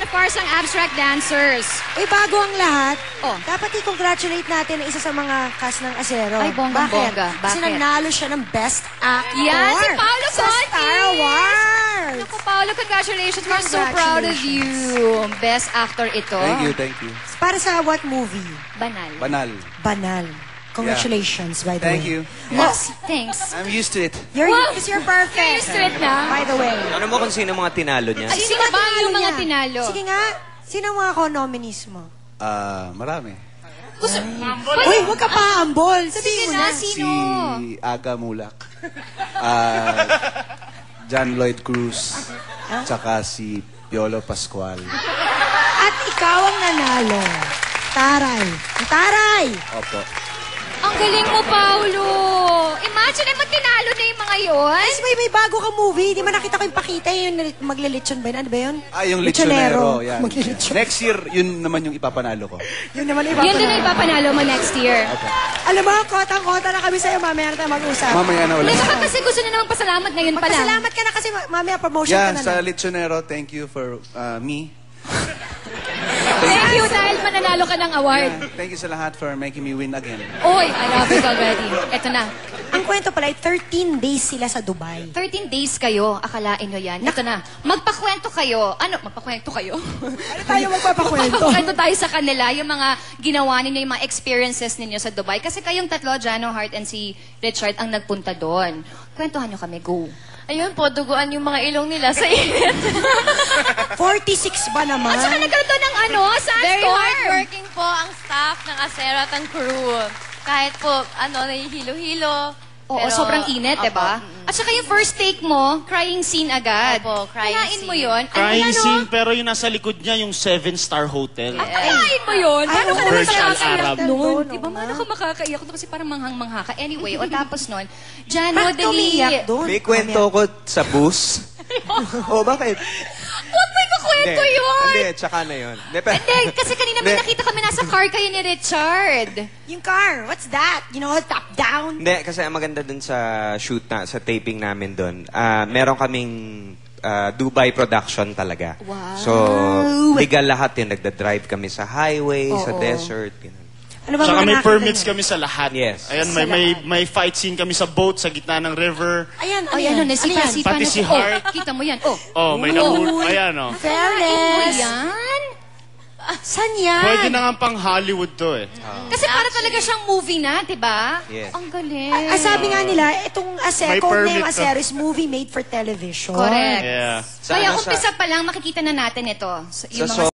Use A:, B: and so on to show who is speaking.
A: of course, ang abstract dancers.
B: Uy, bago ang lahat,
A: Oh.
B: dapat i-congratulate natin ang isa sa mga cast ng Acero.
A: Ay, bonggang-bongga.
B: Kasi
A: Bakit?
B: nanalo siya ng Best Actor.
A: Yan, si Paolo
B: sa
A: Conti.
B: Star Wars.
A: Naku, Paolo, congratulations. We're so proud of you. Best actor ito.
C: Thank you.
B: Para sa what movie?
A: Banal.
C: Banal.
B: Banal. Congratulations, by the
C: Thank
B: way.
C: you.
A: Yes, thanks.
C: I'm used to it.
B: Because you're perfect.
A: Straight na.
B: By the way.
D: Ano mo kung sino mga tinalo niya?
A: Ay, sino ba yung mga
B: niya?
A: tinalo?
B: Sige nga. Sino ang mga co-nominees mo?
C: Marami.
A: Gusto,
B: Uy, huwag ka pa ambol. Sabihin mo na.
A: sino?
C: Si Aga Mulak. John Lloyd Cruz. Tsaka si Piolo Pascual.
B: At ikaw ang nanalo. Taray. Taray!
C: Opo.
A: Ang galing mo, Paolo. Imagine mo, tinalo na yung mga yon.
B: Ay, may bago kang movie. Di ba nakita ko yung pakita yung maglilitsyon ba yun? Ano ba yun?
C: Yung Lechonero. Yan.
B: Maglilitsyon.
C: Next year, yun naman yung ipapanalo ko.
B: Yun naman
A: Yun din ang ipapanalo mo next year.
B: Alam mo, kotang-kota na kami sa'yo. Mamaya na tayo mag-usap.
C: Mamaya na ulit.
A: Hindi baka kasi gusto niyo namang pasalamat ngayon pa lang.
B: Magpasalamat ka na kasi mamaya promotion ka
C: Yeah,
B: na.
C: sa Lechonero, thank you for me.
A: Thank you dahil mananalo ka ng award.
C: Thank you sa lahat for making me win again.
A: Oy, I love it already. Eto na.
B: Ang kwento pala, 13 days sila sa Dubai.
A: 13 days kayo, akalain nyo yan. Ito na, magpakwento kayo. Ano, magpakwento kayo?
B: Ano tayo magpapakwento?
A: Magpakwento tayo sa kanila, yung mga ginawa ninyo, yung mga experiences ninyo sa Dubai. Kasi kayong tatlo, Jano, Hart, and si Richard, ang nagpunta doon. Kwentuhan nyo kami, go.
E: Ayun po, duguan yung mga ilong nila sa init.
B: 46 ba naman?
A: At saka nagkaroon doon ng ano,
E: Very
A: sandstorm.
E: hardworking po ang staff ng Acero at ang crew. Kahit po, nahihilo-hilo.
A: Oo,
E: pero,
A: sobrang init, diba? At saka yung first take mo, crying scene agad.
E: Opo, crying
A: Kinain mo
E: scene.
A: yun.
F: Crying
A: Ano?
F: scene, pero yung nasa likod niya, yung 7-star hotel.
A: Kinain mo yun? Paano ka naman
F: Burj Al
A: makakaiyak
F: Arab.
A: nun? Diba, paano ka makakaiyak nun? Kasi parang manghang-mangha ka. Anyway, o tapos nun, Jano,
B: Bakit ka
A: dali.
B: umiiyak doon?
D: May kwento ko sa bus. Bakit?
A: Huwag mo ikukwento yun!
D: Hindi, tsaka na yun.
A: Hindi, kasi kanina may
D: Hindi.
A: nakita kami nasa car kayo ni Richard.
B: Yung car, what's that? You know, top down?
D: Hindi, kasi ang maganda dun sa shoot sa taping namin dun, meron kaming Dubai production talaga.
A: Wow.
D: So, legal lahat yun. Nagda-drive kami sa highway, sa
A: Oo.
D: desert. Ganun.
B: Ano ba
F: Tsaka
B: mga
F: may
B: nakita
F: permits
B: niyo?
F: kami sa lahat.
D: Yes.
F: Ayan, may fight scene kami sa boat sa gitna ng river.
B: Ayan,
A: O yan,
B: yan?
A: nasipa-sipa
F: Pati
A: na
F: si Hart.
A: Oh, kita mo yan. Oh.
F: Oh, may nahulog. Ayan, oh.
B: Fairness.
A: Yan?
B: Saan yan?
F: Pwede na nga pang Hollywood to eh.
A: Kasi para talaga siyang movie na, diba?
D: Yes.
A: Ang galing.
B: Sabi nga nila, itong
F: May
B: code
F: permit
B: name
F: to.
B: series movie made for television.
A: Correct.
F: Yeah.
D: Sa
A: Kaya
D: ano,
A: umpisa pa lang, makikita na natin ito. Yung
D: Sa
A: mga